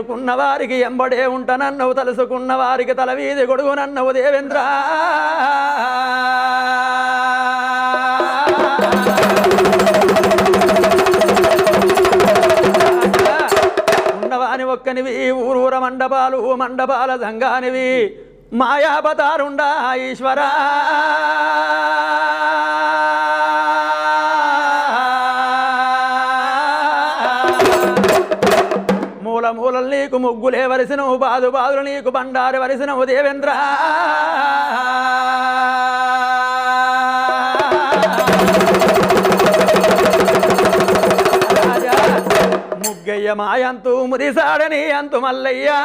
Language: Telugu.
ఏలుకున్న వారికి ఎంబడే ఉంటనన్నవు తలుసుకున్న వారికి తల వీధి గొడుగునన్నవు దేవేంద్ర ఉన్నవాని ఒక్కనివి ఊరూర మండపాలు మండపాల సంఘానివి మాయావతారుండా ఈశ్వరా మూల మూలలు నీకు ముగ్గులే వరిసినవు బాదు బాదులు నీకు బండారు వరిసినవు దేవేంద్ర ముగ్గయ్య మాయంతు ముదిసాడని అంతు మల్లయ్యా